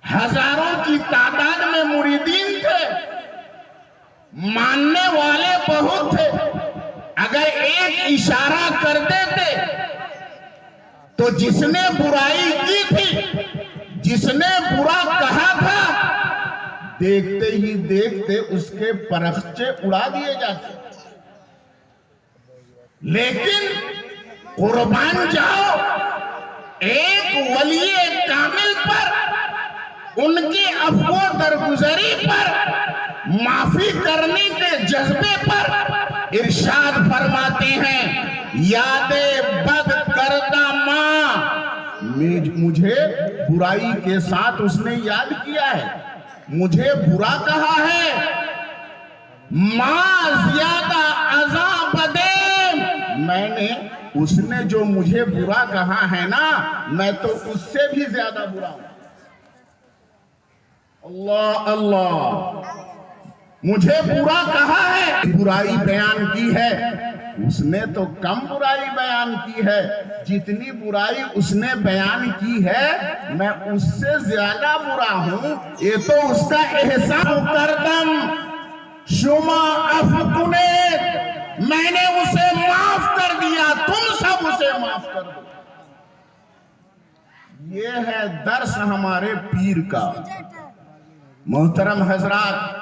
ہزاروں کی تعداد میں مریدین تھے، ماننے والے بہت تھے، اگر ایک اشارہ کر دیتے تو جس نے برائی کی تھی، جس نے برا کہا تھا، دیکھتے ہی دیکھتے اس کے پرخچے اڑا دیے جاتے۔ لیکن قربان جاؤ ایک ولی کامل پر، ان کی عفو درگزری پر، معافی کرنے کے جذبے پر ارشاد فرماتے ہیں یاد بد کردہ ماں، مجھے برائی کے ساتھ اس نے یاد کیا ہے، مجھے برا کہا ہے، ماں زیادہ عذاب دے، میں نے اس نے جو مجھے برا کہا ہے نا، میں تو اس سے بھی زیادہ برا ہوں۔ اللہ اللہ، مجھے برا کہا ہے، برائی بیان کی ہے، اس نے تو کم برائی بیان کی ہے، جتنی برائی اس نے بیان کی ہے میں اس سے زیادہ برا ہوں، یہ تو اس کا احسان کردم شما افکنے، میں نے اسے معاف کر دیا، تم سب اسے معاف کر دو۔ یہ ہے درس ہمارے پیر کا۔ محترم حضرات،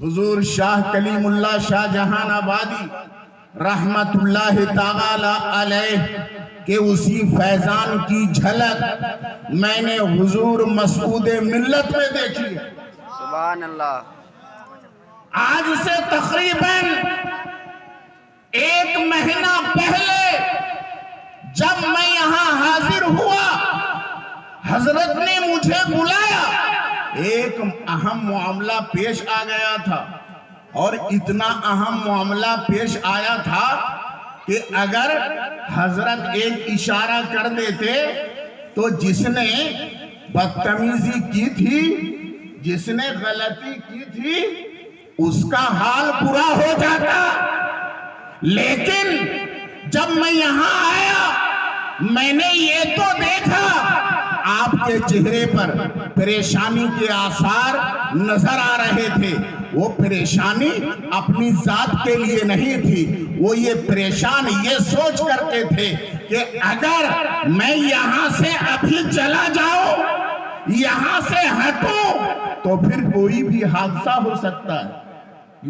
حضور شاہ کلیم اللہ شاہ جہان آبادی رحمت اللہ تعالی علیہ کے اسی فیضان کی جھلک میں نے حضور مسعود ملت میں دیکھی ہے۔ سبحان اللہ۔ آج سے تقریباً 1 مہینہ پہلے جب میں یہاں حاضر ہوا، حضرت نے مجھے بلایا، ایک اہم معاملہ پیش آ گیا تھا، اور اتنا اہم معاملہ پیش آیا تھا کہ اگر حضرت ایک اشارہ کر دیتے تو جس نے بدتمیزی کی تھی، جس نے غلطی کی تھی، اس کا حال برا ہو جاتا۔ لیکن جب میں یہاں آیا میں نے یہ تو دیکھا آپ کے چہرے پر پریشانی کے آثار نظر آ رہے تھے، وہ پریشانی اپنی ذات کے لیے نہیں تھی، وہ یہ پریشان یہ سوچ کرتے تھے کہ اگر میں یہاں سے ابھی چلا جاؤں، یہاں سے ہٹوں تو پھر کوئی بھی حادثہ ہو سکتا ہے،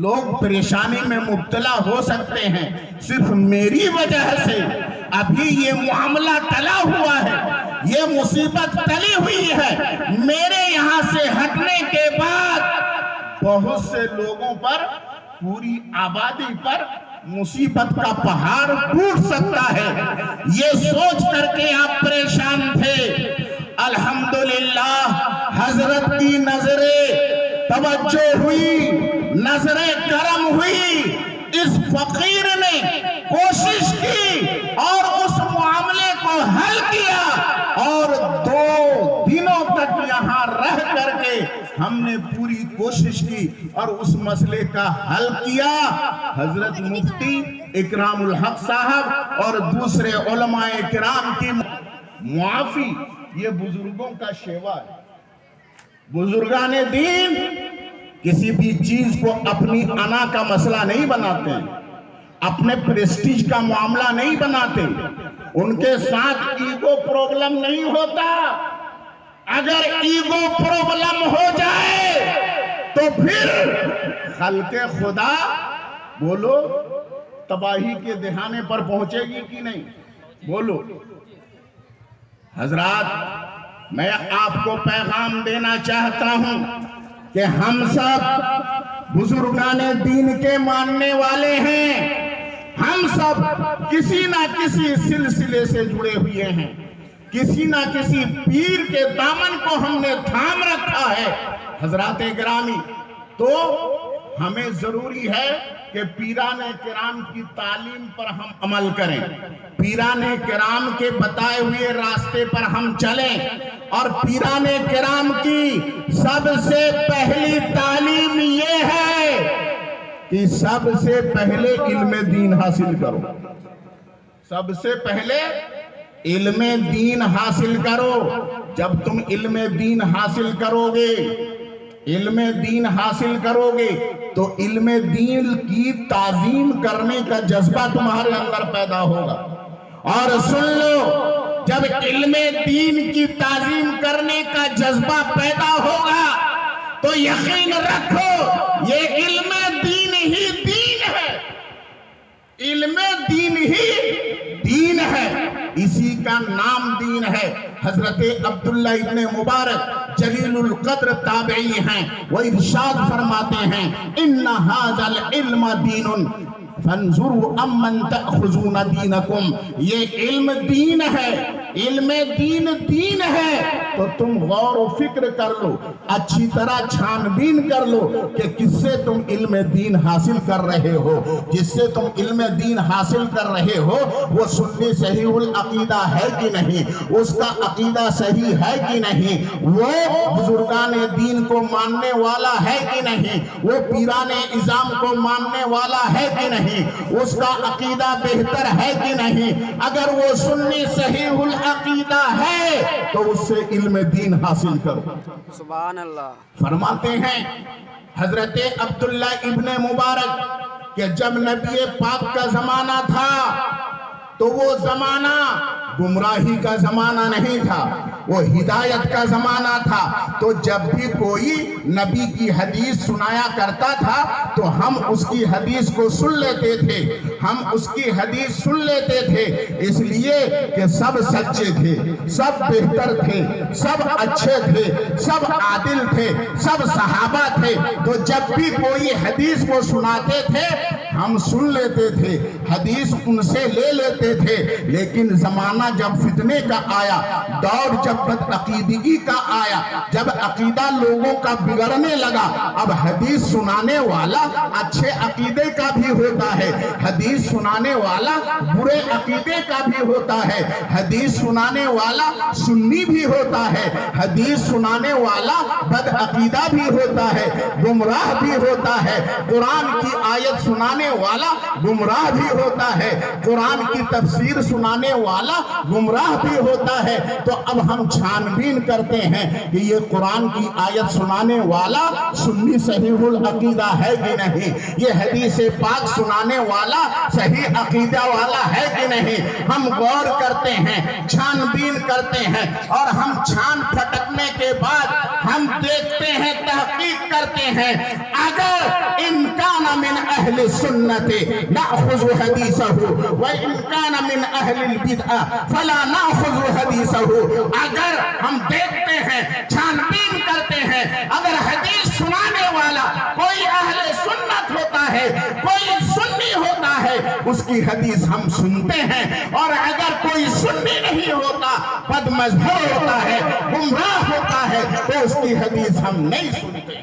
لوگ پریشانی میں مبتلا ہو سکتے ہیں، صرف میری وجہ سے ابھی یہ معاملہ ٹلا ہوا ہے، یہ مصیبت ٹلی ہوئی ہے، میرے یہاں سے ہٹنے کے بعد بہت سے لوگوں پر، پوری آبادی پر مصیبت کا پہاڑ ٹوٹ سکتا ہے، یہ سوچ کر کے آپ پریشان تھے۔ الحمدللہ حضرت کی نظر توجہ ہوئی، نظر کرم ہوئی، اس فقیر نے کوشش کی اور اس معاملے کو حل کیا، اور 2 دنوں تک یہاں رہ کر کے ہم نے پوری کوشش کی اور اس مسئلے کا حل کیا۔ حضرت مفتی اکرام الحق صاحب اور دوسرے علماء کرام کی معافی، یہ بزرگوں کا شیوا ہے۔ بزرگان دین کسی بھی چیز کو اپنی انا کا مسئلہ نہیں بناتے، اپنے پریسٹیج کا معاملہ نہیں بناتے، ان کے ساتھ ایگو پرابلم نہیں ہوتا۔ اگر ایگو پرابلم ہو جائے تو پھر خلق خدا بولو تباہی کے دہانے پر پہنچے گی کہ نہیں؟ بولو۔ حضرات، میں آپ کو پیغام دینا چاہتا ہوں کہ ہم سب بزرگان دین کے ماننے والے ہیں، ہم سب کسی نہ کسی سلسلے سے جڑے ہوئے ہیں، کسی نہ کسی پیر کے دامن کو ہم نے تھام رکھا ہے۔ حضرات گرامی، تو ہمیں ضروری ہے کہ پیران کرام کی تعلیم پر ہم عمل کریں، پیران کرام کے بتائے ہوئے راستے پر ہم چلیں، اور پیران کرام کی سب سے پہلی تعلیم یہ ہے کہ سب سے پہلے علم دین حاصل کرو، سب سے پہلے علم دین حاصل کرو. جب تم علم دین حاصل کرو گے، علم دین حاصل کرو گے تو علم دین کی تعظیم کرنے کا جذبہ تمہارے اندر پیدا ہوگا. اور سن لو، جب علم دین کی تعظیم کرنے کا جذبہ پیدا ہوگا تو یقین رکھو یہ علم دین ہی دین ہے. علم دین ہی دین ہے، اسی کا نام دین ہے. حضرت عبداللہ ابن مبارک جلیل القدر تابعی ہیں، وہ ارشاد فرماتے ہیں ان ھذا العلم دین فانظروا امن تأخذون دینکم. یہ علم دین ہے، علم دین دین ہے تو تم غور و فکر کر لو، اچھی طرح چھان بین کر لو کہ کس سے تم علم دین حاصل کر رہے ہو. جس سے تم علم دین حاصل کر رہے ہو وہ سنی صحیح العقیدہ ہے کہ نہیں، اس کا عقیدہ صحیح ہے کہ نہیں، وہ بزرگان دین کو ماننے والا ہے کہ نہیں، وہ پیران اعظام کو ماننے والا ہے کہ نہیں، اس کا عقیدہ بہتر ہے کہ نہیں. اگر وہ سنی صحیح العقیدہ ہے تو اس سے علم دین حاصل کرو. سبحان اللہ. فرماتے ہیں حضرت عبداللہ ابن مبارک کہ جب نبی پاک کا زمانہ تھا تو وہ زمانہ گمراہی کا زمانہ نہیں تھا، وہ ہدایت کا زمانہ تھا. تو جب بھی کوئی نبی کی حدیث سنایا کرتا تھا تو ہم اس کی حدیث کو سن لیتے تھے، ہم اس کی حدیث سن لیتے تھے، اس لیے کہ سب سچے تھے، سب بہتر تھے، سب اچھے تھے، سب عادل تھے، سب صحابہ تھے. تو جب بھی کوئی حدیث کو سناتے تھے ہم سن لیتے تھے، حدیث ان سے لے لیتے تھے. لیکن زمانہ جب فتنے کا آیا، دور جب بدعقیدگی کا آیا، جب عقیدہ لوگوں کا بگڑنے لگا، اب حدیث سنانے والا اچھے عقیدے کا بھی ہوتا ہے، حدیث سنانے والا برے عقیدے کا بھی ہوتا ہے، حدیث سنانے والا سنی بھی ہوتا ہے، حدیث سنانے والا بدعقیدہ بھی ہوتا ہے، گمراہ بھی ہوتا ہے. قرآن کی آیت سنانے والا گمراہ بھی ہوتا ہے، قرآن کی تفسیر سنانے والا گمراہ بھی ہوتا ہے. تو اب ہم چھان بین کرتے ہیں کہ یہ قرآن کی آیت سنانے والا سنی صحیح العقیدہ ہے کہ نہیں، یہ حدیث پاک سنانے والا صحیح عقیدہ والا ہے کہ نہیں. ہم غور کرتے ہیں، چھان بین کرتے ہیں، اور ہم چھان پھٹکنے کے بعد ہم دیکھتے ہیں، تحقیق کرتے ہیں. اگر ان کان من اہل سنت ناخذ حدیثہ وان کان من اہل البدع فلا ناخذ حدیثہ. اگر ہم دیکھتے ہیں، چھان بین کرتے ہیں، اگر حدیث سنانے والا کوئی اہل سنت ہوتا ہے، کوئی سنی ہوتا ہے، اس کی حدیث ہم سنتے ہیں. اور اگر کوئی سنی نہیں ہوتا، بد مذہب ہوتا ہے، گمراہ ہوتا ہے، تو اس کی حدیث ہم نہیں سنتے.